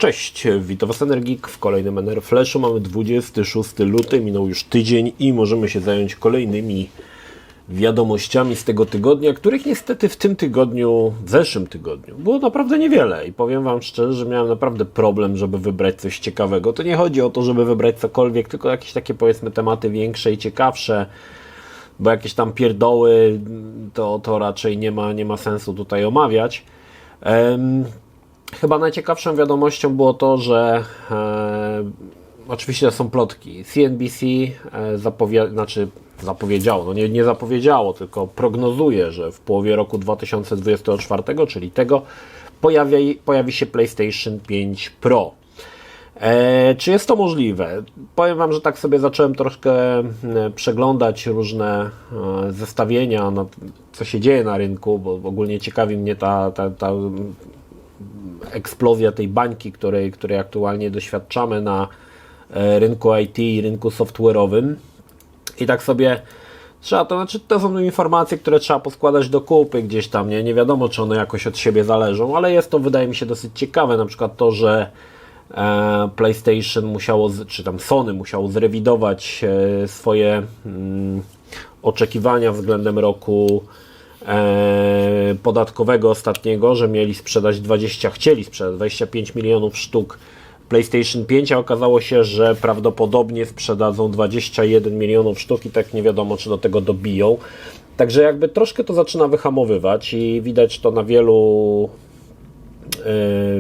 Cześć, witam Was Energik w kolejnym NR Flashu. Mamy 26 luty, minął już tydzień i możemy się zająć kolejnymi wiadomościami z tego tygodnia, których niestety w tym tygodniu, w zeszłym tygodniu było naprawdę niewiele i powiem Wam szczerze, że miałem naprawdę problem, żeby wybrać coś ciekawego. To nie chodzi o to, żeby wybrać cokolwiek, tylko jakieś takie, powiedzmy, tematy większe i ciekawsze, bo jakieś tam pierdoły to raczej nie ma sensu tutaj omawiać. Chyba najciekawszą wiadomością było to, że oczywiście są plotki. CNBC zapowiedziało, no nie zapowiedziało, tylko prognozuje, że w połowie roku 2024, czyli tego, pojawi się PlayStation 5 Pro. Czy jest to możliwe? Powiem Wam, że tak sobie zacząłem troszkę przeglądać różne zestawienia, co się dzieje na rynku, bo ogólnie ciekawi mnie ta eksplozja tej bańki, której aktualnie doświadczamy na rynku IT i rynku software'owym. I tak sobie to są informacje, które trzeba poskładać do kupy gdzieś tam, nie wiadomo, czy one jakoś od siebie zależą, ale jest to, wydaje mi się, dosyć ciekawe, na przykład to, że PlayStation musiało, czy tam Sony musiało zrewidować swoje oczekiwania względem roku podatkowego ostatniego, że chcieli sprzedać 25 milionów sztuk PlayStation 5, a okazało się, że prawdopodobnie sprzedadzą 21 milionów sztuk i tak nie wiadomo, czy do tego dobiją. Także jakby troszkę to zaczyna wyhamowywać i widać to na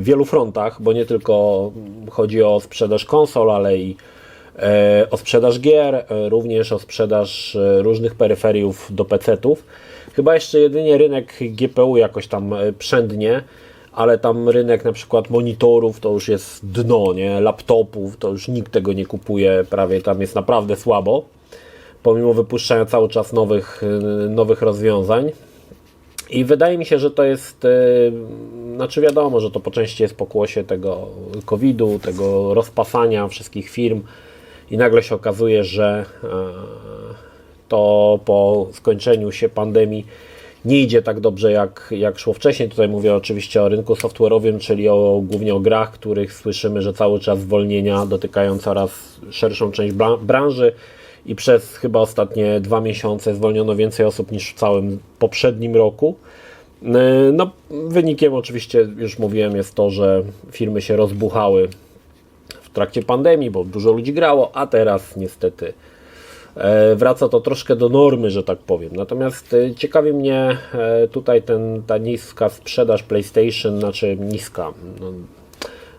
wielu frontach, bo nie tylko chodzi o sprzedaż konsol, ale i o sprzedaż gier, również o sprzedaż różnych peryferiów do PC-ów. Chyba jeszcze jedynie rynek GPU jakoś tam przędnie, ale tam rynek na przykład monitorów to już jest dno, nie? Laptopów to już nikt tego nie kupuje, prawie tam jest naprawdę słabo, pomimo wypuszczania cały czas nowych rozwiązań. I wydaje mi się, że to jest, wiadomo, że to po części jest pokłosie tego COVID-u, tego rozpasania wszystkich firm i nagle się okazuje, że to po skończeniu się pandemii nie idzie tak dobrze jak szło wcześniej. Tutaj mówię oczywiście o rynku software'owym, czyli głównie o grach, których słyszymy, że cały czas zwolnienia dotykają coraz szerszą część branży i przez chyba ostatnie 2 miesiące zwolniono więcej osób niż w całym poprzednim roku. No, wynikiem oczywiście, już mówiłem, jest to, że firmy się rozbuchały w trakcie pandemii, bo dużo ludzi grało, a teraz niestety wraca to troszkę do normy, że tak powiem. Natomiast ciekawi mnie tutaj ta niska sprzedaż PlayStation, niska,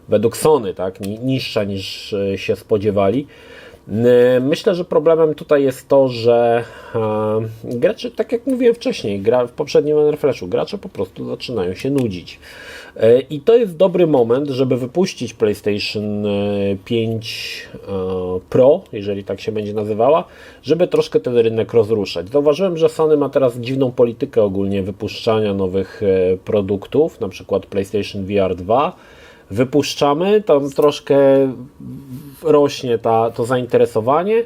według Sony, tak, niższa niż się spodziewali. Myślę, że problemem tutaj jest to, że gracze, tak jak mówiłem wcześniej, w poprzednim NR Flashu, gracze po prostu zaczynają się nudzić. I to jest dobry moment, żeby wypuścić PlayStation 5 Pro, jeżeli tak się będzie nazywała, żeby troszkę ten rynek rozruszać. Zauważyłem, że Sony ma teraz dziwną politykę ogólnie wypuszczania nowych produktów, na przykład PlayStation VR 2. Wypuszczamy, tam troszkę rośnie to zainteresowanie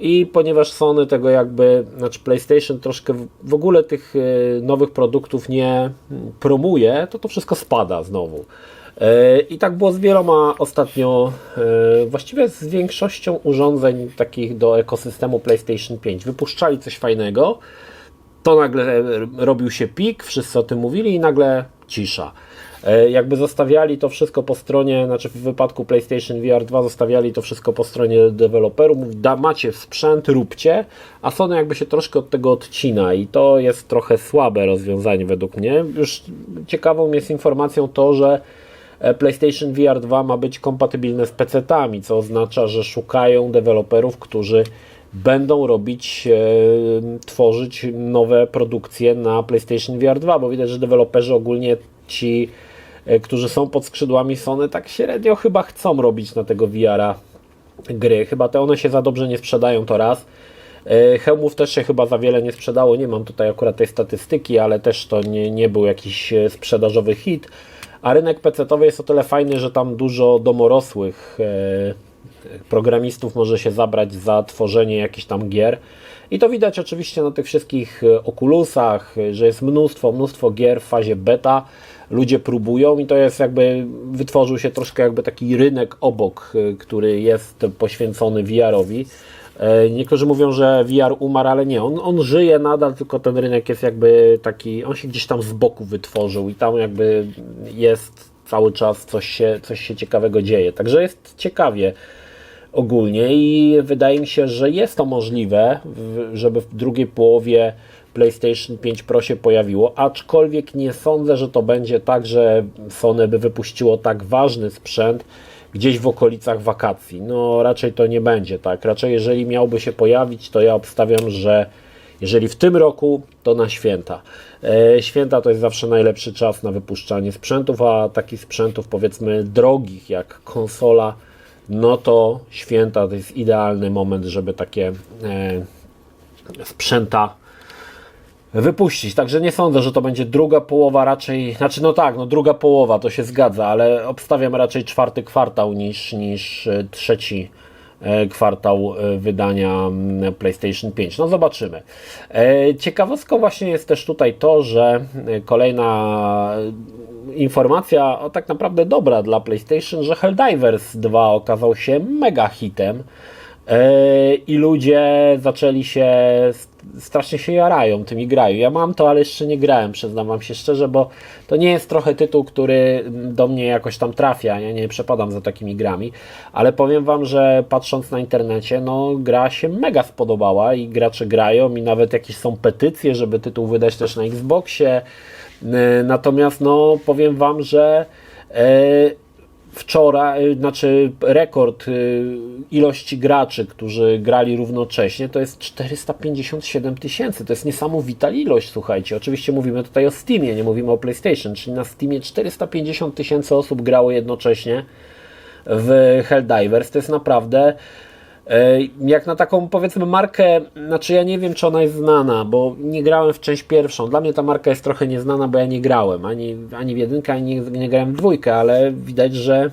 i ponieważ Sony tego PlayStation troszkę w ogóle tych nowych produktów nie promuje, to wszystko spada znowu. I tak było z wieloma ostatnio, właściwie z większością urządzeń takich do ekosystemu PlayStation 5. Wypuszczali coś fajnego, to nagle robił się pik, wszyscy o tym mówili i nagle cisza. Jakby zostawiali to wszystko po stronie, w wypadku PlayStation VR 2 zostawiali to wszystko po stronie deweloperów, macie sprzęt, róbcie, a Sony jakby się troszkę od tego odcina i to jest trochę słabe rozwiązanie według mnie. Już ciekawą jest informacją to, że PlayStation VR 2 ma być kompatybilne z PC-tami, co oznacza, że szukają deweloperów, którzy będą tworzyć nowe produkcje na PlayStation VR 2, bo widać, że deweloperzy ogólnie ci, którzy są pod skrzydłami Sony, tak średnio chyba chcą robić na tego VR-a gry. Chyba one się za dobrze nie sprzedają, to raz. Hełmów też się chyba za wiele nie sprzedało, nie mam tutaj akurat tej statystyki, ale też to nie był jakiś sprzedażowy hit. A rynek PC-towy jest o tyle fajny, że tam dużo domorosłych programistów może się zabrać za tworzenie jakichś tam gier. I to widać oczywiście na tych wszystkich Oculusach, że jest mnóstwo gier w fazie beta, ludzie próbują i to jest jakby, wytworzył się troszkę jakby taki rynek obok, który jest poświęcony VR-owi. Niektórzy mówią, że VR umarł, ale nie, on żyje nadal, tylko ten rynek jest jakby taki, on się gdzieś tam z boku wytworzył i tam jakby jest cały czas coś się ciekawego dzieje. Także jest ciekawie ogólnie i wydaje mi się, że jest to możliwe, żeby w drugiej połowie PlayStation 5 Pro się pojawiło, aczkolwiek nie sądzę, że to będzie tak, że Sony by wypuściło tak ważny sprzęt gdzieś w okolicach wakacji. No raczej to nie będzie tak. Raczej jeżeli miałby się pojawić, to ja obstawiam, że jeżeli w tym roku, to na święta. Święta to jest zawsze najlepszy czas na wypuszczanie sprzętów, a takich sprzętów powiedzmy drogich jak konsola, no to święta to jest idealny moment, żeby takie sprzęta wypuścić. Także nie sądzę, że to będzie druga połowa raczej, znaczy no tak, no druga połowa to się zgadza, ale obstawiam raczej czwarty kwartał niż trzeci kwartał wydania PlayStation 5. No zobaczymy. Ciekawostką właśnie jest też tutaj to, że kolejna informacja, tak naprawdę dobra dla PlayStation, że Helldivers 2 okazał się mega hitem i ludzie zaczęli się, strasznie się jarają tym i grają. Ja mam to, ale jeszcze nie grałem, przyznam wam się szczerze, bo to nie jest trochę tytuł, który do mnie jakoś tam trafia, ja nie przepadam za takimi grami, ale powiem wam, że patrząc na internecie, no gra się mega spodobała i gracze grają i nawet jakieś są petycje, żeby tytuł wydać też na Xboxie, natomiast no powiem wam, że wczoraj, znaczy rekord ilości graczy, którzy grali równocześnie, to jest 457 000. To jest niesamowita ilość, słuchajcie. Oczywiście mówimy tutaj o Steamie, nie mówimy o PlayStation, czyli na Steamie 450 000 osób grało jednocześnie w Helldivers. To jest naprawdę jak na taką powiedzmy markę, znaczy ja nie wiem, czy ona jest znana, bo nie grałem w część pierwszą. Dla mnie ta marka jest trochę nieznana, bo ja nie grałem ani w jedynkę, ani nie grałem w dwójkę, ale widać, że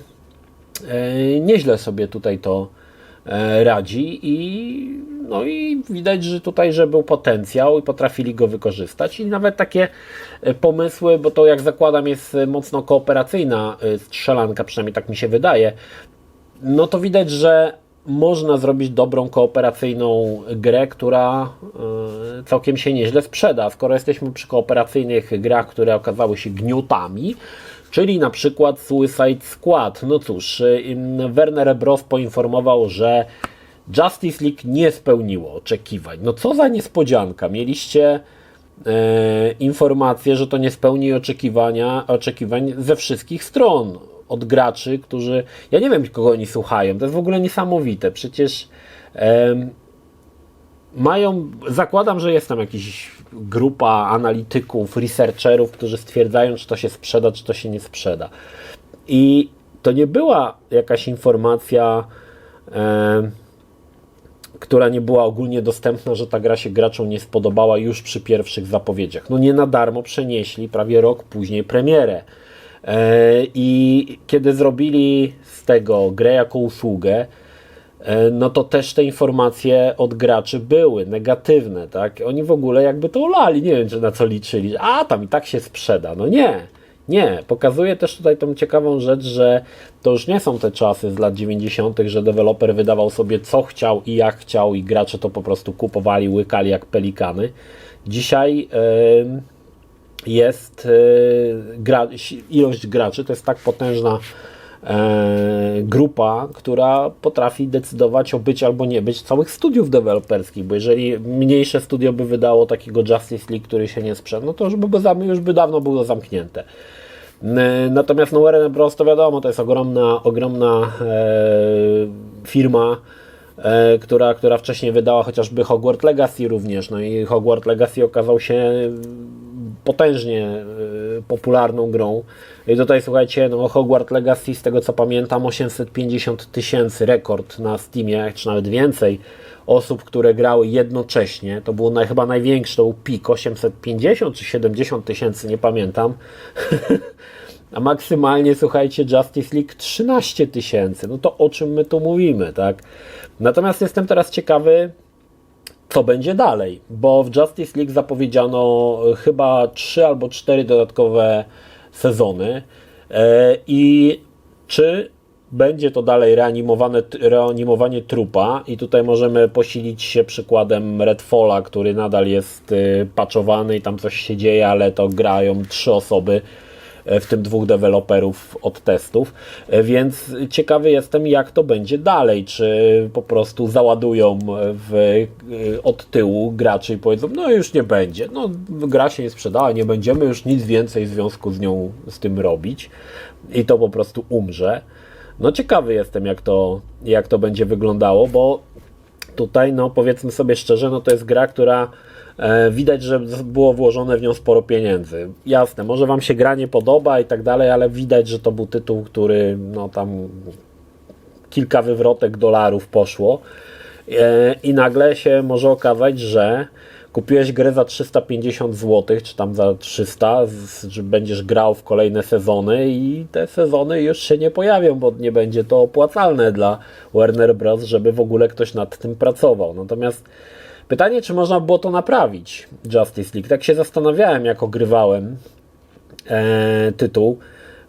nieźle sobie tutaj to radzi no i widać, że tutaj, że był potencjał i potrafili go wykorzystać i nawet takie pomysły, bo to jak zakładam jest mocno kooperacyjna strzelanka, przynajmniej tak mi się wydaje, no to widać, że można zrobić dobrą kooperacyjną grę, która całkiem się nieźle sprzeda. Skoro jesteśmy przy kooperacyjnych grach, które okazały się gniotami, czyli na przykład Suicide Squad. No cóż, Warner Bros. Poinformował, że Justice League nie spełniło oczekiwań. No co za niespodzianka. Mieliście informację, że to nie spełni oczekiwań ze wszystkich stron. Od graczy, którzy... Ja nie wiem, kogo oni słuchają. To jest w ogóle niesamowite. Przecież mają... Zakładam, że jest tam jakaś grupa analityków, researcherów, którzy stwierdzają, czy to się sprzeda, czy to się nie sprzeda. I to nie była jakaś informacja, która nie była ogólnie dostępna, że ta gra się graczom nie spodobała już przy pierwszych zapowiedziach. No nie na darmo przenieśli prawie rok później premierę. I kiedy zrobili z tego grę jako usługę, no to też te informacje od graczy były negatywne, tak? Oni w ogóle jakby to olali, nie wiem, czy na co liczyli, a tam i tak się sprzeda. No nie. Pokazuje też tutaj tą ciekawą rzecz, że to już nie są te czasy z lat 90., że deweloper wydawał sobie co chciał i jak chciał i gracze to po prostu kupowali, łykali jak pelikany. Dzisiaj jest ilość graczy, to jest tak potężna grupa, która potrafi decydować o być albo nie być całych studiów deweloperskich, bo jeżeli mniejsze studio by wydało takiego Justice League, który się nie sprzedał, no to już by dawno było zamknięte. Natomiast no Warner Bros. To wiadomo, to jest ogromna firma, która wcześniej wydała chociażby Hogwarts Legacy również, no i Hogwarts Legacy okazał się potężnie popularną grą. I tutaj słuchajcie, no Hogwarts Legacy, z tego co pamiętam, 850 000 rekord na Steamie, czy nawet więcej osób, które grały jednocześnie. To był chyba największy, to był pik, 850 czy 70 000, nie pamiętam. A maksymalnie, słuchajcie, Justice League 13 000. No to o czym my tu mówimy, tak? Natomiast jestem teraz ciekawy, co będzie dalej, bo w Justice League zapowiedziano chyba 3 albo 4 dodatkowe sezony i czy będzie to dalej reanimowanie trupa i tutaj możemy posilić się przykładem Redfalla, który nadal jest patchowany i tam coś się dzieje, ale to grają 3 osoby, w tym 2 deweloperów od testów, więc ciekawy jestem, jak to będzie dalej, czy po prostu załadują od tyłu graczy i powiedzą, no już nie będzie, no gra się nie sprzedała, nie będziemy już nic więcej w związku z tym robić i to po prostu umrze. No ciekawy jestem, jak to będzie wyglądało, bo tutaj, no powiedzmy sobie szczerze, no to jest gra, która widać, że było włożone w nią sporo pieniędzy. Jasne, może Wam się gra nie podoba i tak dalej, ale widać, że to był tytuł, który no tam kilka wywrotek dolarów poszło i nagle się może okazać, że kupiłeś grę za 350 zł, czy tam za 300, że będziesz grał w kolejne sezony i te sezony już się nie pojawią, bo nie będzie to opłacalne dla Warner Bros., żeby w ogóle ktoś nad tym pracował. Natomiast pytanie, czy można było to naprawić, Justice League. Tak się zastanawiałem, jak ogrywałem tytuł,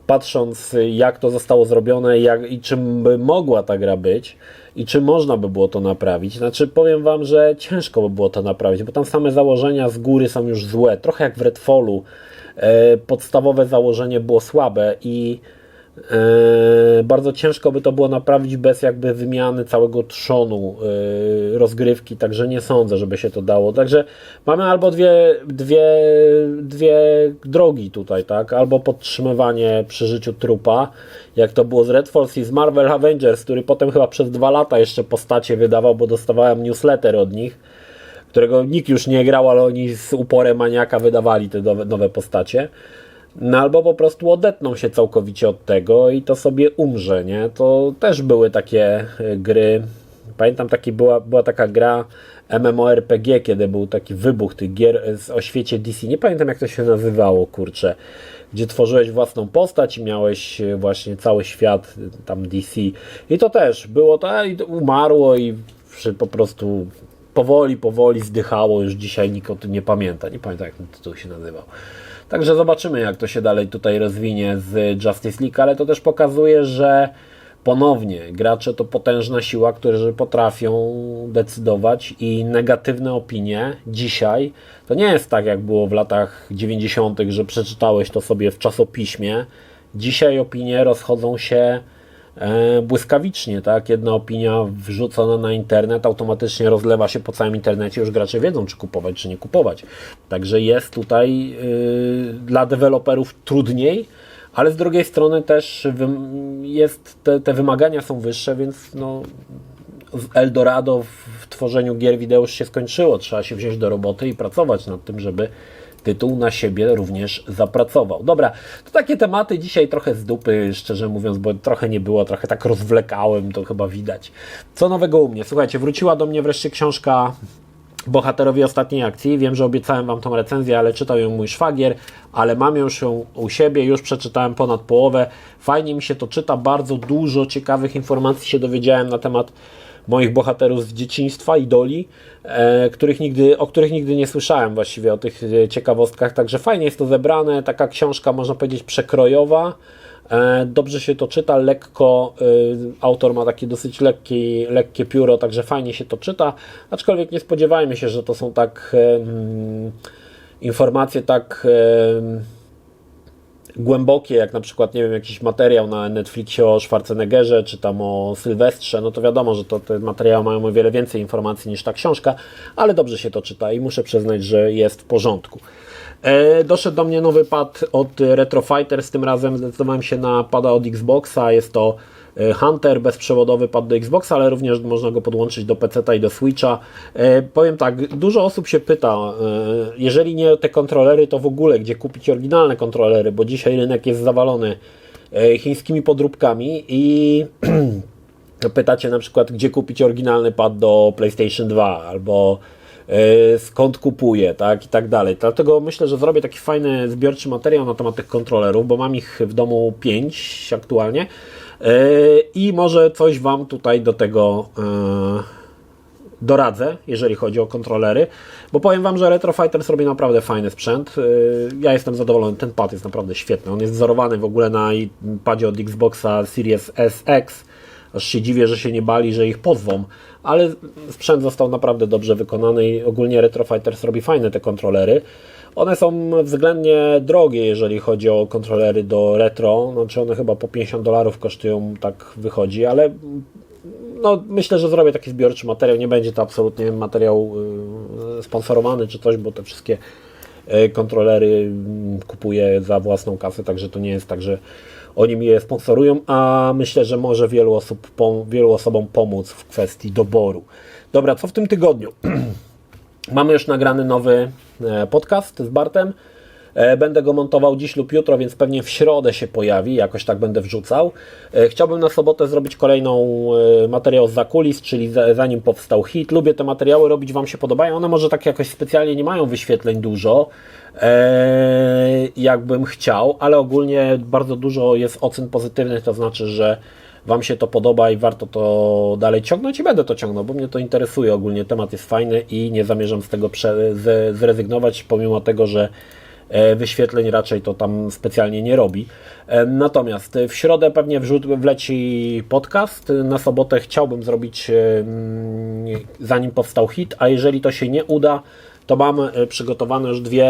patrząc, jak to zostało zrobione i czym by mogła ta gra być i czy można by było to naprawić. Znaczy, powiem Wam, że ciężko by było to naprawić, bo tam same założenia z góry są już złe. Trochę jak w Redfallu. Podstawowe założenie było słabe i bardzo ciężko by to było naprawić bez jakby wymiany całego trzonu rozgrywki, także nie sądzę, żeby się to dało. Także mamy albo dwie drogi tutaj, tak? Albo podtrzymywanie przy życiu trupa, jak to było z Redfall i z Marvel Avengers, który potem chyba przez 2 lata jeszcze postacie wydawał, bo dostawałem newsletter od nich, którego nikt już nie grał, ale oni z uporem maniaka wydawali te nowe postacie. No albo po prostu odetną się całkowicie od tego i to sobie umrze, nie? To też były takie gry. Pamiętam, była taka gra MMORPG, kiedy był taki wybuch tych gier o świecie DC. Nie pamiętam, jak to się nazywało, kurczę. Gdzie tworzyłeś własną postać i miałeś właśnie cały świat tam DC. I to też było to i umarło i po prostu powoli zdychało. Już dzisiaj nikt o tym nie pamięta. Nie pamiętam, jak ten tytuł się nazywał. Także zobaczymy, jak to się dalej tutaj rozwinie z Justice League, ale to też pokazuje, że ponownie gracze to potężna siła, którzy potrafią decydować i negatywne opinie dzisiaj to nie jest tak, jak było w latach 90., że przeczytałeś to sobie w czasopiśmie. Dzisiaj opinie rozchodzą się błyskawicznie, tak? Jedna opinia wrzucona na internet automatycznie rozlewa się po całym internecie, już gracze wiedzą, czy kupować, czy nie kupować. Także jest tutaj dla deweloperów trudniej, ale z drugiej strony też te wymagania są wyższe, więc no, Eldorado w tworzeniu gier wideo już się skończyło. Trzeba się wziąć do roboty i pracować nad tym, żeby tytuł na siebie również zapracował. Dobra, to takie tematy dzisiaj trochę z dupy, szczerze mówiąc, bo trochę nie było, trochę tak rozwlekałem, to chyba widać. Co nowego u mnie? Słuchajcie, wróciła do mnie wreszcie książka Bohaterowie ostatniej akcji. Wiem, że obiecałem Wam tą recenzję, ale czytał ją mój szwagier, ale mam już ją u siebie, już przeczytałem ponad połowę. Fajnie mi się to czyta, bardzo dużo ciekawych informacji się dowiedziałem na temat moich bohaterów z dzieciństwa, idoli, o których nigdy nie słyszałem właściwie, o tych ciekawostkach, także fajnie jest to zebrane, taka książka, można powiedzieć, przekrojowa, dobrze się to czyta, lekko, autor ma takie dosyć lekkie pióro, także fajnie się to czyta, aczkolwiek nie spodziewajmy się, że to są tak informacje tak głębokie, jak na przykład, nie wiem, jakiś materiał na Netflixie o Schwarzeneggerze, czy tam o Sylwestrze, no to wiadomo, że te materiały mają o wiele więcej informacji niż ta książka, ale dobrze się to czyta i muszę przyznać, że jest w porządku. Doszedł do mnie nowy pad od Retro Fighters, tym razem zdecydowałem się na pada od Xboxa, jest to Hunter, bezprzewodowy pad do Xboxa, ale również można go podłączyć do PC-a i do Switcha. Powiem tak, dużo osób się pyta, jeżeli nie te kontrolery, to w ogóle gdzie kupić oryginalne kontrolery, bo dzisiaj rynek jest zawalony chińskimi podróbkami i pytacie na przykład, gdzie kupić oryginalny pad do PlayStation 2 albo skąd kupuję, tak, i tak dalej. Dlatego myślę, że zrobię taki fajny zbiorczy materiał na temat tych kontrolerów, bo mam ich w domu 5 aktualnie i może coś Wam tutaj do tego doradzę, jeżeli chodzi o kontrolery, bo powiem Wam, że Retro Fighters robi naprawdę fajny sprzęt. Ja jestem zadowolony, ten pad jest naprawdę świetny. On jest wzorowany w ogóle na padzie od Xboxa Series SX. Aż się dziwię, że się nie bali, że ich pozwą, ale sprzęt został naprawdę dobrze wykonany i ogólnie Retro Fighters robi fajne te kontrolery. One są względnie drogie, jeżeli chodzi o kontrolery do retro, znaczy one chyba po $50 kosztują, tak wychodzi, ale no, myślę, że zrobię taki zbiorczy materiał, nie będzie to absolutnie materiał sponsorowany czy coś, bo te wszystkie kontrolery kupuję za własną kasę, także to nie jest tak, że oni mi je sponsorują, a myślę, że może wielu osobom pomóc w kwestii doboru. Dobra, co w tym tygodniu? Mamy już nagrany nowy podcast z Bartem. Będę go montował dziś lub jutro, więc pewnie w środę się pojawi, jakoś tak będę wrzucał. Chciałbym na sobotę zrobić kolejną materiał z zakulis, czyli zanim powstał hit. Lubię te materiały robić, Wam się podobają. One może tak jakoś specjalnie nie mają wyświetleń dużo, jakbym chciał, ale ogólnie bardzo dużo jest ocen pozytywnych, to znaczy, że Wam się to podoba i warto to dalej ciągnąć i będę to ciągnął, bo mnie to interesuje ogólnie, temat jest fajny i nie zamierzam z tego zrezygnować, pomimo tego, że wyświetleń raczej to tam specjalnie nie robi. Natomiast w środę pewnie wleci podcast, na sobotę chciałbym zrobić zanim powstał hit, a jeżeli to się nie uda, to mam przygotowane już 2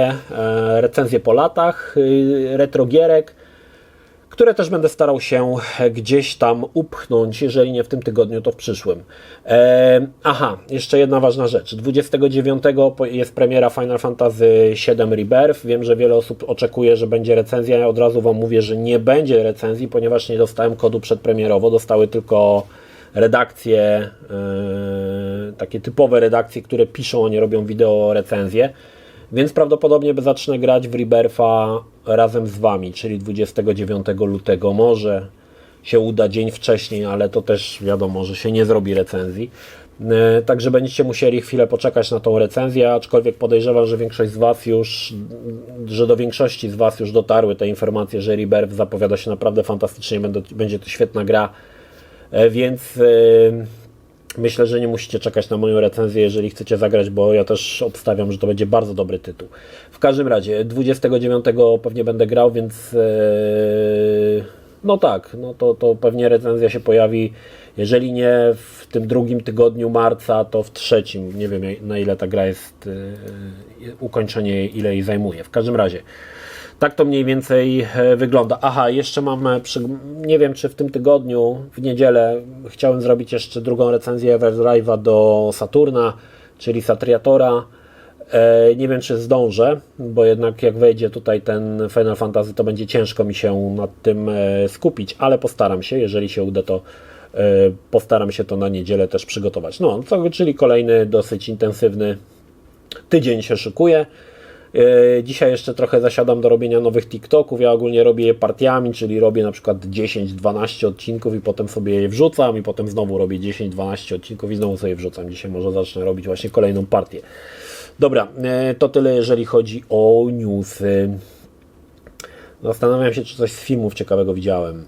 recenzje po latach retrogierek, które też będę starał się gdzieś tam upchnąć, jeżeli nie w tym tygodniu, to w przyszłym. Aha, jeszcze jedna ważna rzecz. 29 jest premiera Final Fantasy VII Rebirth. Wiem, że wiele osób oczekuje, że będzie recenzja. Ja od razu Wam mówię, że nie będzie recenzji, ponieważ nie dostałem kodu przedpremierowo. Dostały tylko redakcje, takie typowe redakcje, które piszą, a nie robią wideo recenzje. Więc prawdopodobnie zacznę grać w Rebirtha razem z Wami, czyli 29 lutego. Może się uda dzień wcześniej, ale to też wiadomo, że się nie zrobi recenzji. Także będziecie musieli chwilę poczekać na tą recenzję, aczkolwiek podejrzewam, że do większości z Was już dotarły te informacje, że Rebirth zapowiada się naprawdę fantastycznie, będzie to świetna gra, więc myślę, że nie musicie czekać na moją recenzję, jeżeli chcecie zagrać, bo ja też obstawiam, że to będzie bardzo dobry tytuł. W każdym razie 29 pewnie będę grał, więc no tak, no to pewnie recenzja się pojawi, jeżeli nie w tym drugim tygodniu marca, to w trzecim. Nie wiem, na ile ta gra jest, ukończenie ile jej zajmuje. W każdym razie tak to mniej więcej wygląda. Aha, jeszcze mam, nie wiem czy w tym tygodniu, w niedzielę, chciałem zrobić jeszcze drugą recenzję Everdrive'a do Saturna, czyli Satriatora. Nie wiem czy zdążę, bo jednak jak wejdzie tutaj ten Final Fantasy, to będzie ciężko mi się nad tym skupić, ale postaram się, jeżeli się uda, to postaram się to na niedzielę też przygotować. No, czyli kolejny dosyć intensywny tydzień się szykuje. Dzisiaj jeszcze trochę zasiadam do robienia nowych TikToków. Ja ogólnie robię je partiami, czyli robię na przykład 10-12 odcinków i potem sobie je wrzucam i potem znowu robię 10-12 odcinków i znowu sobie wrzucam. Dzisiaj może zacznę robić właśnie kolejną partię. Dobra, to tyle jeżeli chodzi o newsy. Zastanawiam się, czy coś z filmów ciekawego widziałem.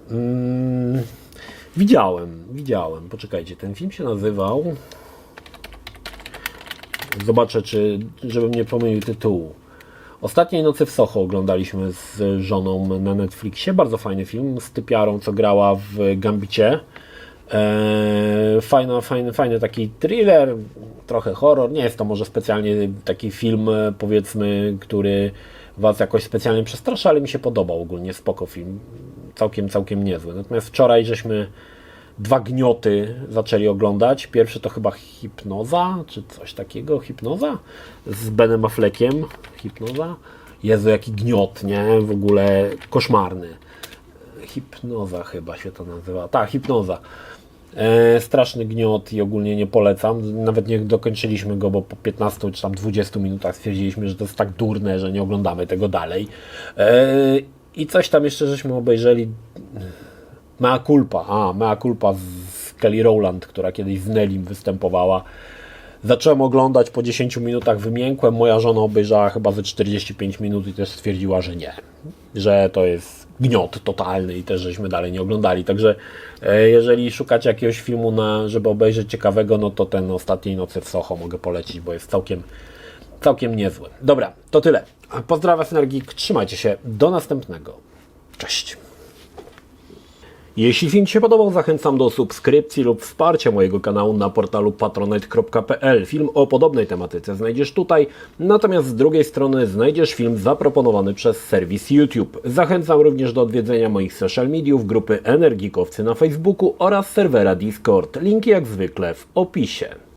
Widziałem. Poczekajcie, ten film się nazywał... Zobaczę, żebym nie pomylił tytułu. Ostatniej nocy w Soho oglądaliśmy z żoną na Netflixie. Bardzo fajny film z typiarą, co grała w Gambicie. Fajny taki thriller, trochę horror. Nie jest to może specjalnie taki film, powiedzmy, który Was jakoś specjalnie przestrasza, ale mi się podobał ogólnie. Spoko film. Całkiem niezły. Natomiast wczoraj żeśmy 2 gnioty zaczęli oglądać. Pierwszy to chyba Hipnoza, czy coś takiego. Hipnoza? Z Benem Affleckiem. Hipnoza? Jezu, jaki gniot, nie? W ogóle koszmarny. Hipnoza chyba się to nazywa. Tak, Hipnoza. Straszny gniot i ogólnie nie polecam. Nawet nie dokończyliśmy go, bo po 15 czy tam 20 minutach stwierdziliśmy, że to jest tak durne, że nie oglądamy tego dalej. I coś tam jeszcze żeśmy obejrzeli. Mea culpa z Kelly Rowland, która kiedyś z Nellim występowała. Zacząłem oglądać, po 10 minutach wymiękłem. Moja żona obejrzała chyba ze 45 minut i też stwierdziła, że nie. Że to jest gniot totalny i też żeśmy dalej nie oglądali. Także jeżeli szukacie jakiegoś filmu, żeby obejrzeć ciekawego, no to ten Ostatniej nocy w Soho mogę polecić, bo jest całkiem niezły. Dobra, to tyle. Pozdrawiam Synergik, trzymajcie się, do następnego. Cześć. Jeśli film Ci się podobał, zachęcam do subskrypcji lub wsparcia mojego kanału na portalu patronite.pl. Film o podobnej tematyce znajdziesz tutaj, natomiast z drugiej strony znajdziesz film zaproponowany przez serwis YouTube. Zachęcam również do odwiedzenia moich social mediów, grupy Energikowcy na Facebooku oraz serwera Discord. Linki jak zwykle w opisie.